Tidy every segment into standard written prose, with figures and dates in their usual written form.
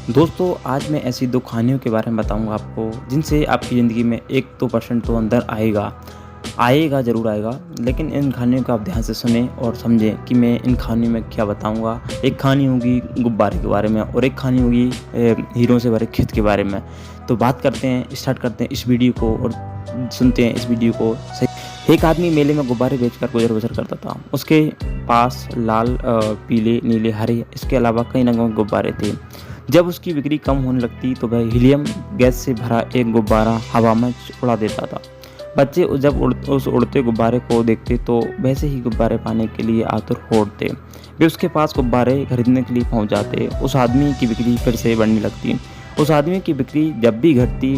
दोस्तों आज मैं ऐसी 2 कहानियों के बारे में बताऊँगा आपको, जिनसे आपकी ज़िंदगी में 1 तो परसेंट तो अंदर आएगा। आएगा, ज़रूर आएगा, लेकिन इन कहानियों को आप ध्यान से सुनें और समझें कि मैं इन कहानियों में क्या बताऊँगा। एक कहानी होगी गुब्बारे के बारे में और एक कहानी होगी हीरों से भरे खेत के बारे में। तो बात करते हैं, स्टार्ट करते हैं इस वीडियो को और सुनते हैं इस वीडियो को सही। एक आदमी मेले में गुब्बारे बेचकर गुज़र-बसर करता था। उसके पास लाल, पीले, नीले, हरे, इसके अलावा कई रंगों के गुब्बारे थे। जब उसकी बिक्री कम होने लगती तो वह हीलियम गैस से भरा एक गुब्बारा हवा में उड़ा देता था। बच्चे जब उस उड़ते गुब्बारे को देखते तो वैसे ही गुब्बारे पाने के लिए आतुर हो उठते। वे उसके पास गुब्बारे खरीदने के लिए पहुंच जाते। उस आदमी की बिक्री फिर से बढ़ने लगती। उस आदमी की बिक्री जब भी घटती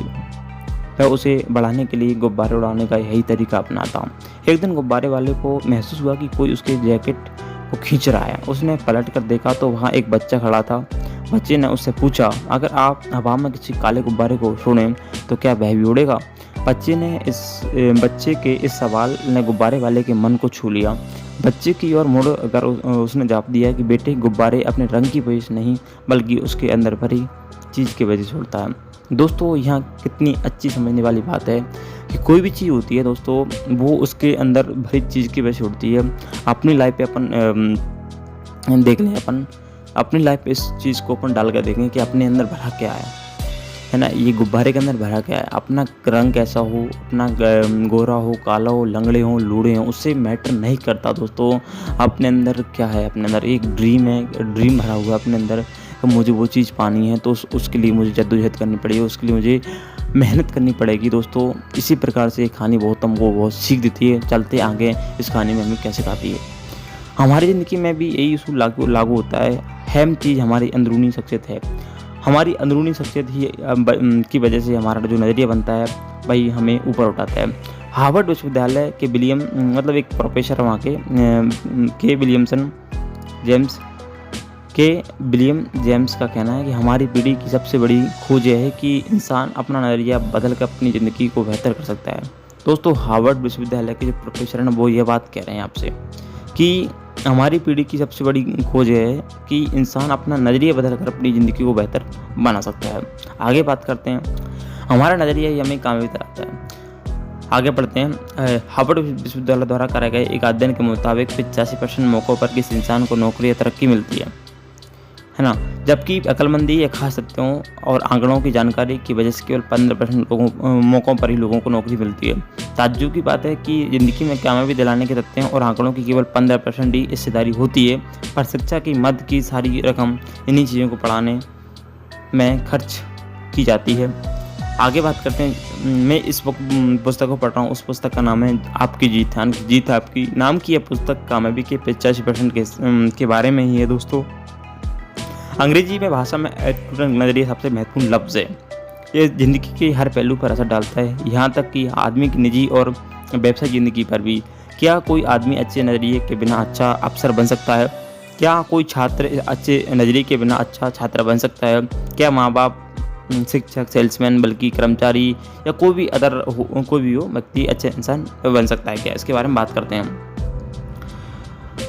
वह उसे बढ़ाने के लिए गुब्बारे उड़ाने का यही तरीका अपनाता। एक दिन गुब्बारे वाले को महसूस हुआ कि कोई उसके जैकेट को खींच रहा है। उसने पलट कर देखा तो वहाँ एक बच्चा खड़ा था। बच्चे ने उससे पूछा, अगर आप हवा में किसी काले गुब्बारे को छोड़ें तो क्या वह भी उड़ेगा? बच्चे के इस सवाल ने गुब्बारे वाले के मन को छू लिया। बच्चे की ओर मुड़ कर उसने जवाब दिया कि बेटे, गुब्बारे अपने रंग की वजह से नहीं बल्कि उसके अंदर भरी चीज़ की वजह से उड़ता है। दोस्तों यहाँ कितनी अच्छी समझने वाली बात है कि कोई भी चीज़ होती है दोस्तों, वो उसके अंदर भरी चीज़ की वजह से उड़ती है। अपनी लाइफ पे देख लें, अपन अपनी लाइफ पे इस चीज़ को अपन डाल कर देखें कि अपने अंदर भरा क्या है ना। ये गुब्बारे के अंदर भरा क्या है? अपना रंग कैसा हो, अपना गोरा हो, काला हो, लंगड़े हो, लूढ़े हो, उससे मैटर नहीं करता दोस्तों। अपने अंदर क्या है? अपने अंदर एक ड्रीम है, ड्रीम भरा हुआ है अपने अंदर कि मुझे वो चीज़ पानी है, तो उसके लिए मुझे जद्दोजहद करनी पड़ेगी, उसके लिए मुझे मेहनत करनी पड़ेगी दोस्तों। इसी प्रकार से ये कहानी हमको बहुत सीख देती है। चलते आगे इस कहानी में हमें क्या सिखाती है। हमारी ज़िंदगी में भी यही उसूल लागू होता है। अहम चीज़ हमारी अंदरूनी शख्सियत है। हमारी अंदरूनी शख्सियत ही की वजह से हमारा जो नज़रिया बनता है वही हमें ऊपर उठाता है। हार्वर्ड विश्वविद्यालय के एक प्रोफेसर वहाँ के विलियम जेम्स का कहना है कि हमारी पीढ़ी की सबसे बड़ी खोज यह है कि इंसान अपना नज़रिया बदल कर अपनी ज़िंदगी को बेहतर कर सकता है। दोस्तों हार्वर्ड विश्वविद्यालय के जो प्रोफेसर हैं वो ये बात कह रहे हैं आपसे कि हमारी पीढ़ी की सबसे बड़ी खोज है कि इंसान अपना नज़रिया बदल कर अपनी ज़िंदगी को बेहतर बना सकता है। आगे बात करते हैं, हमारा नज़रिया ही हमें कामयाबी दिलाता है। आगे बढ़ते हैं। हार्वर्ड विश्वविद्यालय द्वारा कराए गए एक अध्ययन के मुताबिक 85% मौक़ों पर किसी इंसान को नौकरी या तरक्की मिलती है ना, जबकि अक्लमंदी या खास तथ्यों और आंकड़ों की जानकारी की वजह से केवल 15% मौक़ों पर ही लोगों को नौकरी मिलती है। ताज्जुब की बात है कि ज़िंदगी में कामयाबी दिलाने के तथ्यों और आंकड़ों की केवल 15% ही हिस्सेदारी होती है, पर शिक्षा की मद की सारी रकम इन्हीं चीज़ों को पढ़ाने में खर्च की जाती है। आगे बात करते हैं। मैं इस पुस्तक को पढ़ रहा हूँ, उस पुस्तक का नाम है आपकी जीत है, जीत है आपकी। नाम की यह पुस्तक कामयाबी के 85% के बारे में ही है दोस्तों। अंग्रेजी में भाषा में एटीट्यूड नज़रिया सबसे महत्वपूर्ण लफ्ज़ है। ये ज़िंदगी के हर पहलू पर असर डालता है, यहाँ तक कि आदमी की निजी और व्यवसायिक ज़िंदगी पर भी। क्या कोई आदमी अच्छे नज़रिए के बिना अच्छा अफसर बन सकता है? क्या कोई छात्र अच्छे नज़रिए के बिना अच्छा छात्र बन सकता है? क्या माँ बाप, शिक्षक, सेल्समैन, बल्कि कर्मचारी या कोई भी हो व्यक्ति अच्छे इंसान बन सकता है क्या? इसके बारे में बात करते हैं।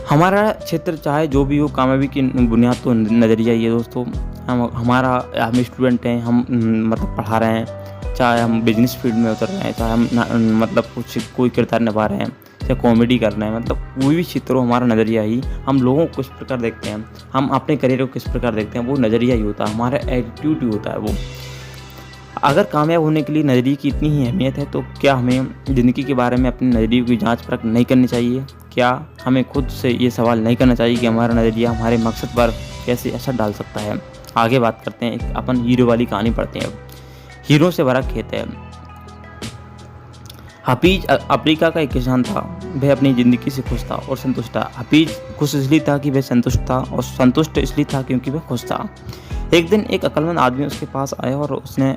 हमारा क्षेत्र चाहे जो भी हो, कामयाबी की बुनियाद तो नज़रिया ही है दोस्तों। हम स्टूडेंट हैं, हम पढ़ा रहे हैं, चाहे हम बिजनेस फील्ड में उतर रहे हैं, चाहे हम कोई किरदार निभा रहे हैं, चाहे कॉमेडी कर रहे हैं, कोई भी क्षेत्र हो, हमारा नज़रिया ही, हम लोगों को किस प्रकार देखते हैं, हम अपने करियर को किस प्रकार देखते हैं, वो नज़रिया ही होता है, हमारा एटीट्यूड ही होता है वो। अगर कामयाब होने के लिए नज़रिए की इतनी ही अहमियत है तो क्या हमें ज़िंदगी के बारे में अपने नज़रिए की जांच परख नहीं करनी चाहिए? क्या हमें खुद से ये सवाल नहीं करना चाहिए कि हमारा नज़रिया हमारे मकसद पर कैसे असर डाल सकता है? आगे बात करते हैं, अपन हीरो वाली कहानी पढ़ते हैं। अब हीरो से भरा खेत है। हफीज अफ्रीका का एक किसान था। वह अपनी ज़िंदगी से खुश था और संतुष्ट था। हफीज खुश इसलिए था कि वह संतुष्ट था और संतुष्ट इसलिए था क्योंकि वह खुश था। एक दिन एक अक्लमंद आदमी उसके पास आया और उसने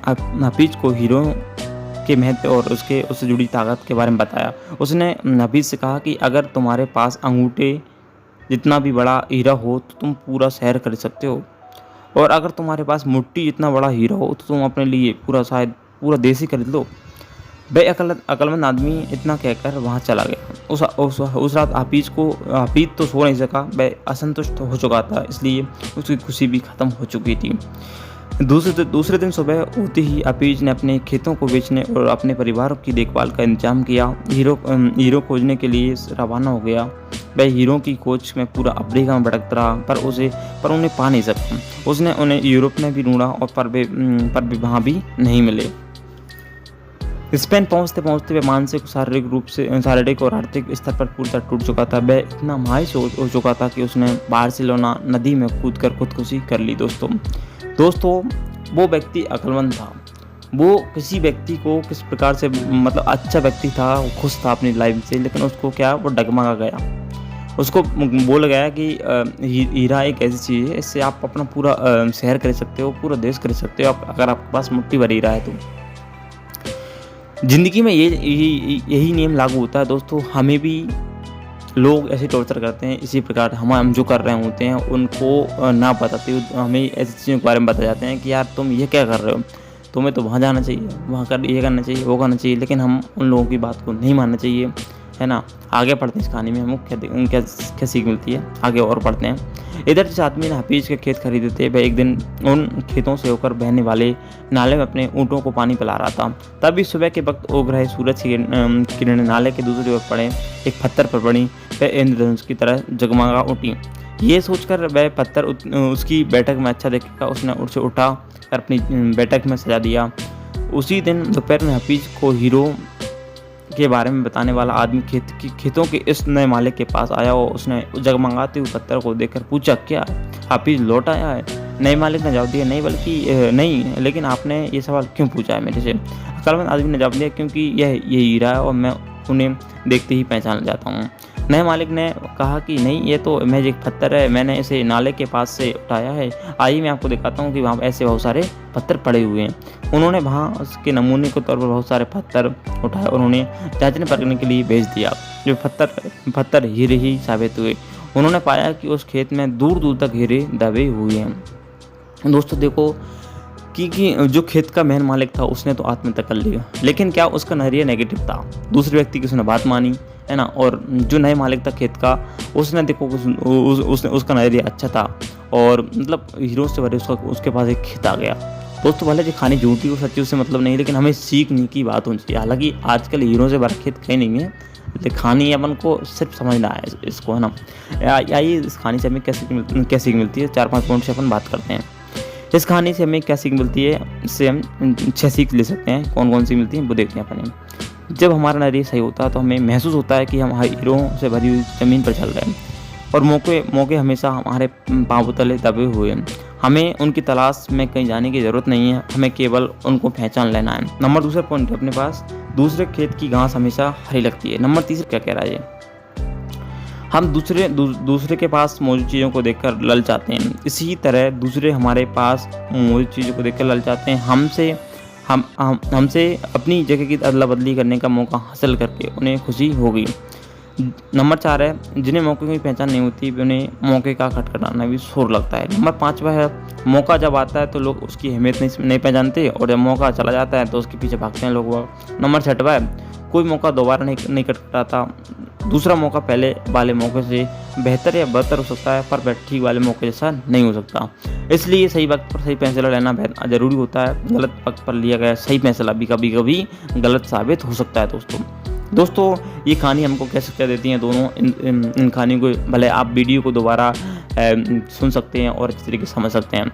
हफीज को हीरो के महत्व और उससे जुड़ी ताकत के बारे में बताया। उसने हफीज से कहा कि अगर तुम्हारे पास अंगूठे जितना भी बड़ा हीरा हो तो तुम पूरा शहर खरीद सकते हो, और अगर तुम्हारे पास मुट्ठी जितना बड़ा हीरा हो तो तुम अपने लिए पूरा देश ही खरीद लो। वह अक्लमंद आदमी इतना कहकर वहाँ चला गया। उस रात हफीज तो सो नहीं सका। वह असंतुष्ट हो चुका था, इसलिए उसकी खुशी भी ख़त्म हो चुकी थी। दूसरे दिन सुबह होते ही हफीज ने अपने खेतों को बेचने और अपने परिवार की देखभाल का इंतजाम किया। हीरो खोजने के लिए रवाना हो गया। वह हीरो की खोज में पूरा अफ्रीका में भटकता रहा, पर उन्हें पा नहीं सका। उसने उन्हें यूरोप में भी ढूंढा और पर भी वहाँ भी नहीं मिले। स्पेन पहुंचते पहुंचते वह मानसिक शारीरिक और आर्थिक स्तर पर पूरी तरह टूट चुका था। वह इतना मायूस हो चुका था कि उसने बार्सिलोना नदी में कूदकर खुदकुशी कर ली। दोस्तों वो व्यक्ति अक्लमंद था। वो किसी व्यक्ति को किस प्रकार से मतलब अच्छा व्यक्ति था, वो खुश था अपनी लाइफ से, लेकिन उसको क्या वो डगमगा गया। उसको बोला गया कि हीरा एक ऐसी चीज़ है, इससे आप अपना पूरा शहर खरीद सकते हो, पूरा देश खरीद सकते हो, अगर आपके पास मुट्ठी भर हीरा है तो। ज़िंदगी में यही नियम लागू होता है दोस्तों। हमें भी लोग ऐसे टॉर्चर करते हैं, इसी प्रकार हम जो कर रहे होते हैं उनको ना बताते हुए हमें ऐसी चीज़ों के बारे में बताए जाते हैं कि यार तुम ये क्या कर रहे हो, तुम्हें तो वहाँ जाना चाहिए, वहाँ कर ये करना चाहिए, वो करना चाहिए, लेकिन हम उन लोगों की बात को नहीं मानना चाहिए, है ना। आगे पढ़ते हैं इस कहानी में हमें क्या सीख मिलती है, आगे और पढ़ते हैं। इधर जिस आदमी ने हफीज के खेत खरीदे थे, वह एक दिन उन खेतों से होकर बहने वाले नाले में अपने ऊँटों को पानी पिला रहा था। तभी सुबह के वक्त उग रहे सूरज की किरणें नाले के दूसरी ओर पड़े एक पत्थर पर पड़ी। वह इंद्रधनुष की तरह जगमगा उठी। ये सोचकर वह पत्थर उसकी बैठक में अच्छा देखेगा, उसने उठ से उठा कर अपनी बैठक में सजा दिया। उसी दिन दोपहर में हफीज को हीरो के बारे में बताने वाला आदमी खेतों के इस नए मालिक के पास आया और उसने जगमगाते हुए पत्थर को देखकर पूछा, क्या हफीज लौट आया है? नए मालिक ने जवाब दिया, नहीं, लेकिन आपने ये सवाल क्यों पूछा है मेरे से? अक्लमंद आदमी ने जवाब दिया, क्योंकि ये हीरा है और मैं उन्हें देखते ही पहचान जाता हूँ। नए मालिक ने कहा कि नहीं, ये तो मैजिक पत्थर है, मैंने इसे नाले के पास से उठाया है। आइए मैं आपको दिखाता हूँ कि वहाँ ऐसे बहुत सारे पत्थर पड़े हुए हैं। उन्होंने वहाँ उसके नमूने के तौर पर बहुत सारे पत्थर उठाए और उन्हें जांचने परखने के लिए भेज दिया। जो पत्थर हीरे ही साबित हुए। उन्होंने पाया कि उस खेत में दूर दूर तक हीरे दबे हुए हैं। दोस्तों देखो कि जो खेत का मेन मालिक था उसने तो आत्महत्या कर लिया, लेकिन क्या उसका नजरिया नेगेटिव था? दूसरे व्यक्ति की उसने बात मानी, है ना। और जो नए मालिक था खेत का, उसने देखो उसका नजरिया अच्छा था और मतलब हीरो से भरे उसके पास एक खेत आ गया। दोस्तों भले जो कहानी झूठी हो सच्ची उससे मतलब नहीं, लेकिन हमें सीखने की बात होनी चाहिए। हालांकि आजकल हीरो से भरा खेत कहीं नहीं है, कहानी अपन को सिर्फ समझना है इसको, है ना। आइए इस कहानी से हमें क्या सीख मिलती है, 4-5 पॉइंट से अपन बात करते हैं। इस कहानी से हमें क्या सीख मिलती है, इससे हम 6 सीख ले सकते हैं। कौन कौन सी मिलती हैं वो देखते हैं अपन। जब हमारा नजरिया सही होता है तो हमें महसूस होता है कि हम हीरों से भरी हुई ज़मीन पर चल रहे हैं और मौके हमेशा हमारे पांव तले दबे हुए हैं। हमें उनकी तलाश में कहीं जाने की ज़रूरत नहीं है, हमें केवल उनको पहचान लेना है। नंबर दूसरा पॉइंट है अपने पास, दूसरे खेत की घास हमेशा हरी लगती है। नंबर तीसरा क्या कह रहा है, हम दूसरे के पास मौजूद चीज़ों को देखकर लल जाते हैं, इसी तरह दूसरे हमारे पास मौजूद चीज़ों को देखकर लल जाते हैं। हमसे अपनी जगह की अदला बदली करने का मौका हासिल करके उन्हें खुशी होगी। नंबर 4 है, जिन्हें मौके की पहचान नहीं होती उन्हें मौके का खटखटाना भी शोर लगता है। नंबर 5 है, मौका जब आता है तो लोग उसकी अहमियत नहीं पहचानते और जब मौका चला जाता है तो उसके पीछे भागते हैं लोग। नंबर 6 है, कोई मौका दोबारा नहीं खटखटाता। दूसरा मौका पहले वाले मौके से बेहतर या बदतर हो सकता है, पर ठीक वाले मौके जैसा नहीं हो सकता। इसलिए सही वक्त पर सही फैसला लेना ज़रूरी होता है। गलत वक्त पर लिया गया सही फैसला भी कभी कभी गलत साबित हो सकता है। दोस्तों ये कहानी हमको क्या शिक्षा देती हैं दोनों इन कहानियों को, भले आप वीडियो को दोबारा सुन सकते हैं और अच्छी तरीके से समझ सकते हैं।